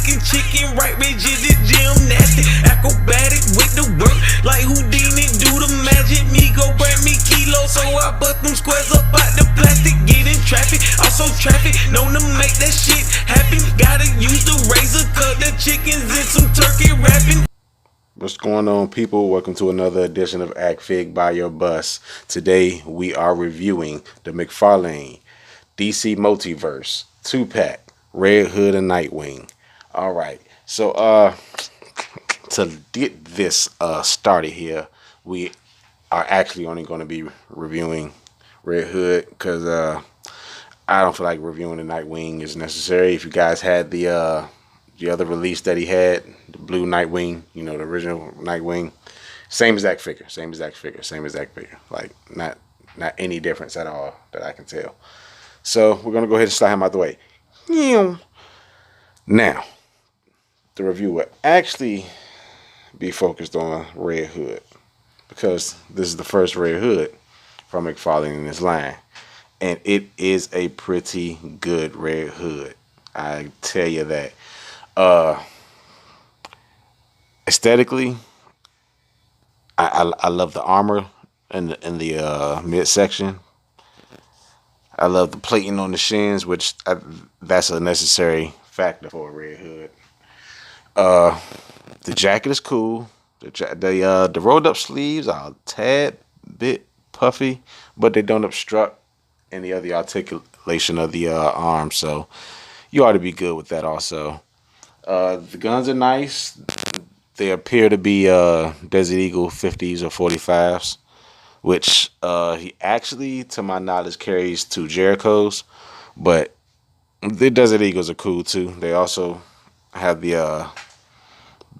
looking chicken, right? Rigid, gymnastic, acrobatic with the work, like Houdini do the magic. Me go bring me kilo, so I bust them squares up out the plastic. Get in traffic, also traffic, known to make that shit happen. Gotta use the razor, cut the chickens and some turkey wrapping. What's going on, people? Welcome to another edition of Act Fig by Your Bus. Today we are reviewing the Mcfarlane DC Multiverse 2-pack Red Hood and Nightwing. All right, so to get this started here, we are actually only going to be reviewing Red Hood because I don't feel like reviewing the Nightwing is necessary. If you guys had the other release that he had, the blue Nightwing, you know, the original Nightwing, same exact figure, like not any difference at all that I can tell. So we're gonna go ahead and slide him out the way. Now, the review will actually be focused on Red Hood because this is the first Red Hood from Mcfarlane in this line, and it is a pretty good Red Hood. I tell you that. Aesthetically, I love the armor in the midsection. I love the plating on the shins, which that's a necessary factor for a Red Hood. The jacket is cool. The rolled up sleeves are a tad bit puffy, but they don't obstruct any of the articulation of the arm, so you ought to be good with that also. The guns are nice. They appear to be Desert Eagle 50s or 45s, which he actually, to my knowledge, carries 2 Jerichos, but the Desert Eagles are cool too. They also have the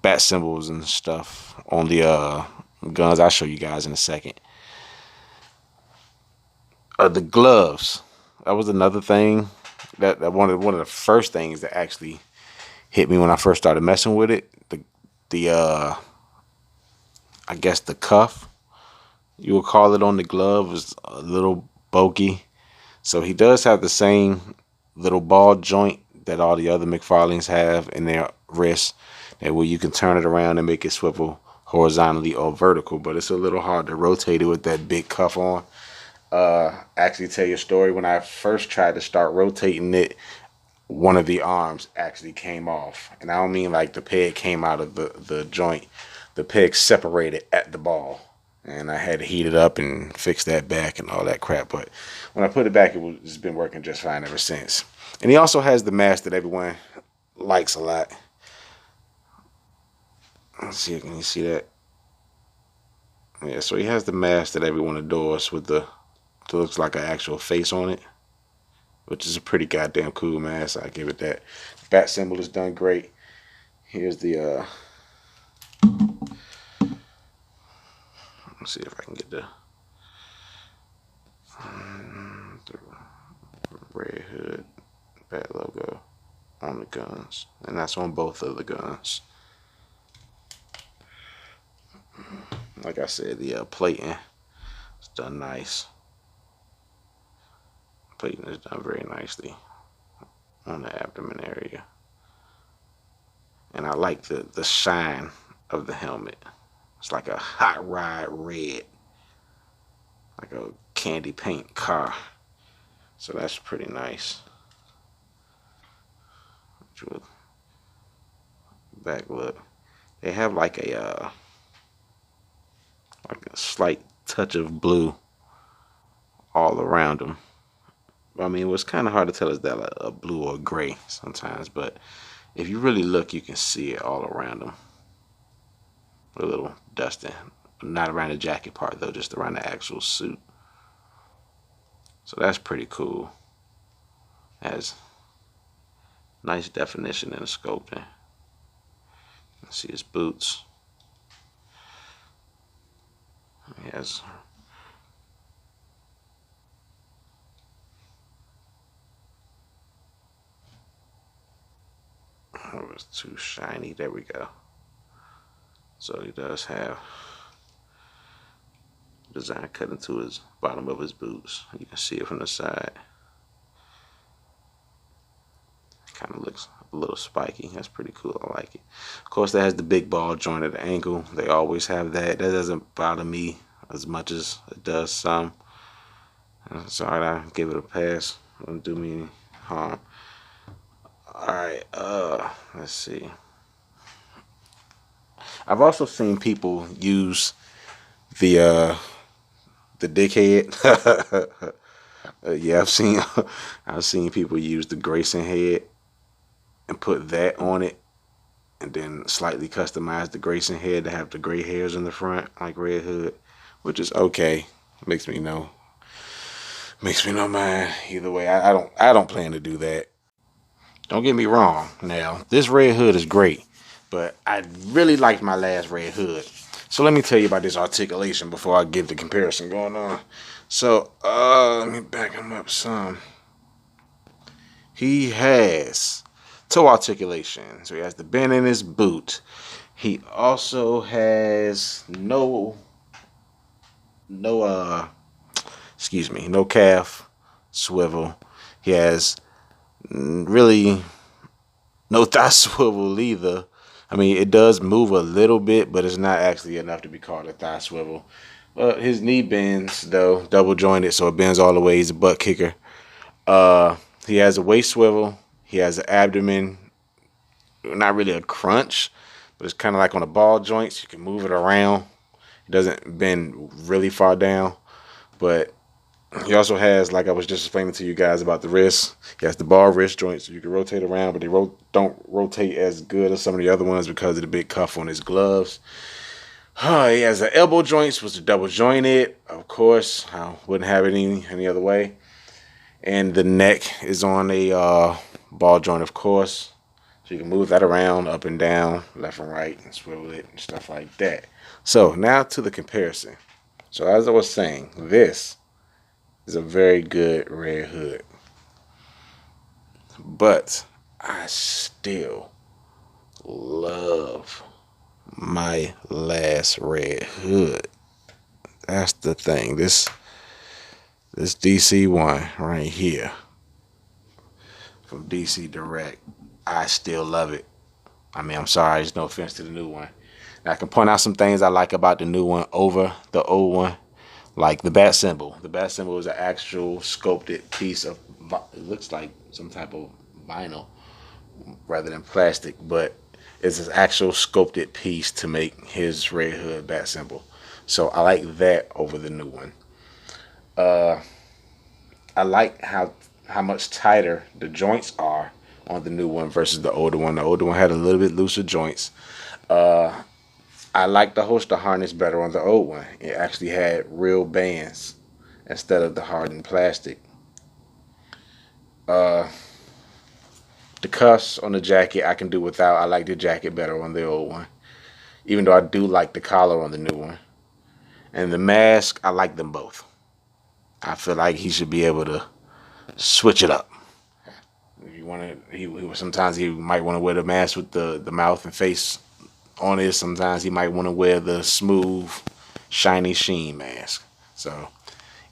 bat symbols and stuff on the guns. I'll show you guys in a second. The gloves. That was another thing that one of the first things that actually hit me when I first started messing with it. The I guess the cuff, you would call it, on the glove is a little bulky. So he does have the same little ball joint that all the other Mcfarlanes have in their wrist, that where you can turn it around and make it swivel horizontally or vertical, but it's a little hard to rotate it with that big cuff on. Actually tell you a story. When I first tried to start rotating it, one of the arms actually came off, and I don't mean like the peg came out of the joint. The peg separated at the ball, and I had to heat it up and fix that back and all that crap. But when I put it back, it's been working just fine ever since. And he also has the mask that everyone likes a lot. Let's see, can you see that? Yeah, so he has the mask that everyone adores with the looks like an actual face on it, which is a pretty goddamn cool mask. I give it that. Bat symbol is done great. Here's the let's see if I can get the Red Hood bat logo on the guns, and that's on both of the guns. Like I said, the plating is done nice. Plating is done very nicely on the abdomen area, and I like the shine of the helmet. It's like a hot rod red, like a candy paint car. So that's pretty nice. Back look, they have like a slight touch of blue all around them. I mean, what's kind of hard to tell is that a blue or gray sometimes, but if you really look, you can see it all around them. A little dusting, not around the jacket part though, just around the actual suit. So that's pretty cool. Has nice definition in the sculpting. Let's see his boots. He has it was too shiny. There we go. So he does have design cut into his bottom of his boots. You can see it from the side. Kind of looks a little spiky. That's pretty cool. I like it. Of course, that has the big ball joint at the ankle. They always have that. That doesn't bother me as much as it does some. Sorry, I give it a pass. Don't do me any harm. Alright, let's see. I've also seen people use the dickhead. Yeah, I've seen people use the Grayson head and put that on it, and then slightly customize the Grayson head to have the gray hairs in the front, like Red Hood, which is okay. Makes me no mind either way. I don't plan to do that. Don't get me wrong. Now, this Red Hood is great, but I really liked my last Red Hood. So let me tell you about this articulation before I get the comparison going on. So, let me back him up some. He has toe articulation. So he has the bend in his boot. He also has no calf swivel. He has really no thigh swivel either. I mean, it does move a little bit, but it's not actually enough to be called a thigh swivel. His knee bends, though, double jointed, so it bends all the way. He's a butt kicker. He has a waist swivel. He has an abdomen, not really a crunch, but it's kind of like on a ball joint, so you can move it around. It doesn't bend really far down, but he also has, like I was just explaining to you guys about the wrist, he has the bar wrist joint, so you can rotate around, but they don't rotate as good as some of the other ones because of the big cuff on his gloves. He has the elbow joints, which are double jointed. Of course, I wouldn't have it any other way. And the neck is on a ball joint, of course. So you can move that around, up and down, left and right, and swivel it and stuff like that. So now to the comparison. So as I was saying, this is a very good Red Hood. But I still love my last Red Hood. That's the thing. This DC one right here from DC Direct, I still love it. I mean, I'm sorry, there's no offense to the new one. Now, I can point out some things I like about the new one over the old one, like the bat symbol. The bat symbol is an actual sculpted piece of, it looks like some type of vinyl rather than plastic, but it's an actual sculpted piece to make his Red Hood bat symbol. So I like that over the new one. I like how much tighter the joints are on the new one versus the older one. The older one had a little bit looser joints. I like the holster harness better on the old one. It actually had real bands instead of the hardened plastic. The cuffs on the jacket I can do without. I like the jacket better on the old one, even though I do like the collar on the new one. And the mask, I like them both. I feel like he should be able to switch it up. If you want to, sometimes he might want to wear the mask with the mouth and face on it. Sometimes he might want to wear the smooth, shiny sheen mask. So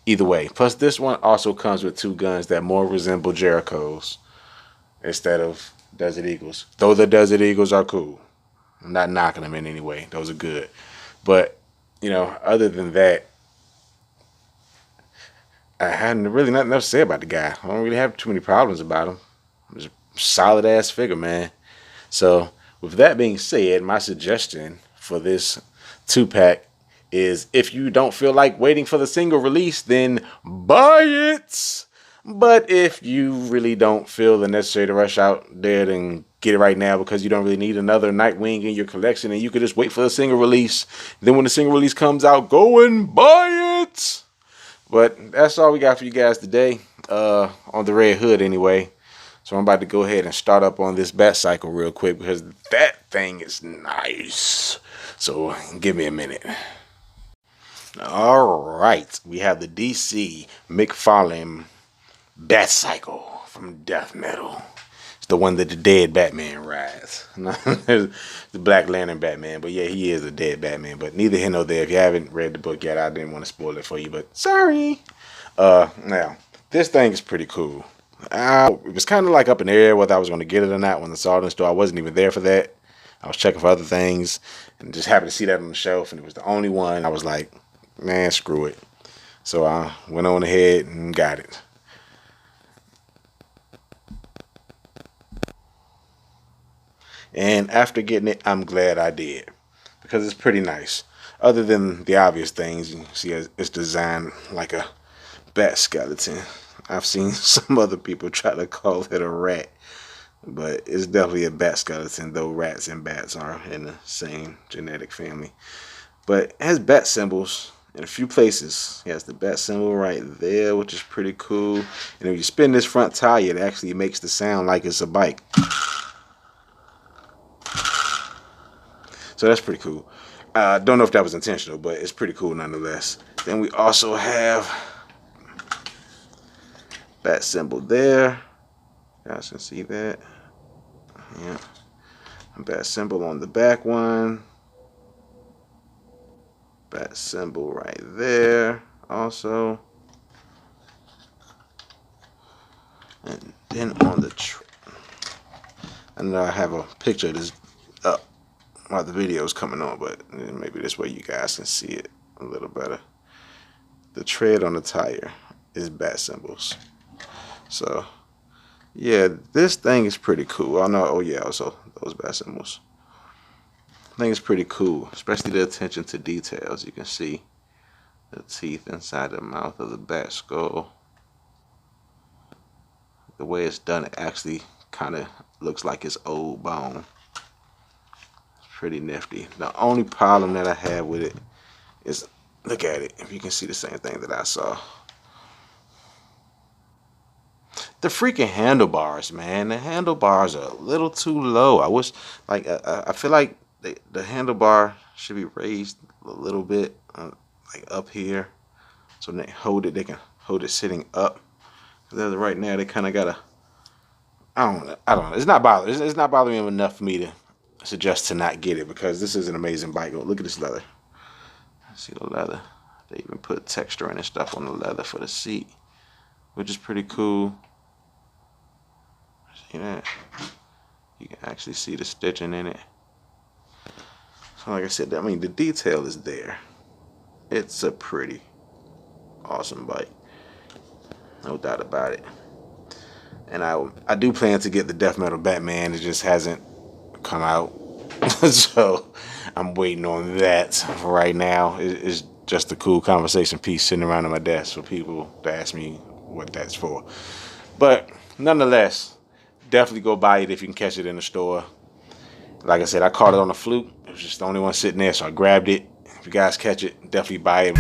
either way. Plus this one also comes with two guns that more resemble Jericho's instead of Desert Eagles. Though the Desert Eagles are cool. I'm not knocking them in any way. Those are good. But, you know, other than that, I hadn't really nothing else to say about the guy. I don't really have too many problems about him. He's a solid ass figure, man. So with that being said, my suggestion for this 2-pack is, if you don't feel like waiting for the single release, then buy it. But if you really don't feel the necessary to rush out there, then get it right now, because you don't really need another Nightwing in your collection, and you could just wait for the single release. Then when the single release comes out, go and buy it. But that's all we got for you guys today, on the Red Hood anyway. So I'm about to go ahead and start up on this batcycle real quick, because that thing is nice. So give me a minute. All right, we have the DC Mcfarlane batcycle from Death Metal. It's the one that the dead Batman rides. The Black Lantern Batman, but yeah, he is a dead Batman. But neither here nor there. If you haven't read the book yet, I didn't want to spoil it for you, but sorry. Now, this thing is pretty cool. It was kind of like up in the air whether I was going to get it or not when I saw it in the store. I wasn't even there for that. I was checking for other things and just happened to see that on the shelf, and it was the only one. I was like, man, screw it. So I went on ahead and got it. And after getting it, I'm glad I did, because it's pretty nice. Other than the obvious things, you see it's designed like a bat skeleton. I've seen some other people try to call it a rat, but it's definitely a bat skeleton, though rats and bats are in the same genetic family. But it has bat symbols in a few places. It has the bat symbol right there, which is pretty cool. And if you spin this front tire, it actually makes the sound like it's a bike. So that's pretty cool. Don't know if that was intentional, but it's pretty cool nonetheless. Then we also have bat symbol there. You guys can see that. Yeah. Bat symbol on the back one. Bat symbol right there also. And then on the I know I have a picture of this up while the video is coming on, but maybe this way you guys can see it a little better. The tread on the tire is bat symbols. So yeah, this thing is pretty cool. I know. Oh yeah, also those bat symbols. I think it's pretty cool, especially the attention to details. You can see the teeth inside the mouth of the bat skull. The way it's done, it actually kind of looks like it's old bone. It's pretty nifty. The only problem that I have with it is, look at it, if you can see the same thing that I saw. The freaking handlebars, man. The handlebars are a little too low. I wish, like, I feel like the handlebar should be raised a little bit, like up here, so when they hold it, they can hold it sitting up. Because right now, they kind of gotta. I don't know. It's not bothering. It's not bothering me enough for me to suggest to not get it, because this is an amazing bike. Oh, look at this leather. See the leather. They even put texture and stuff on the leather for the seat, which is pretty cool. See that? You can actually see the stitching in it. So like I said, I mean, the detail is there. It's a pretty awesome bike. No doubt about it. And I do plan to get the Death Metal Batman. It just hasn't come out. So I'm waiting on that for right now. It's just a cool conversation piece sitting around on my desk for people to ask me what that's for. But nonetheless, definitely go buy it if you can catch it in the store. Like I said, I caught it on a fluke. It was just the only one sitting there, so I grabbed it. If you guys catch it, definitely buy it.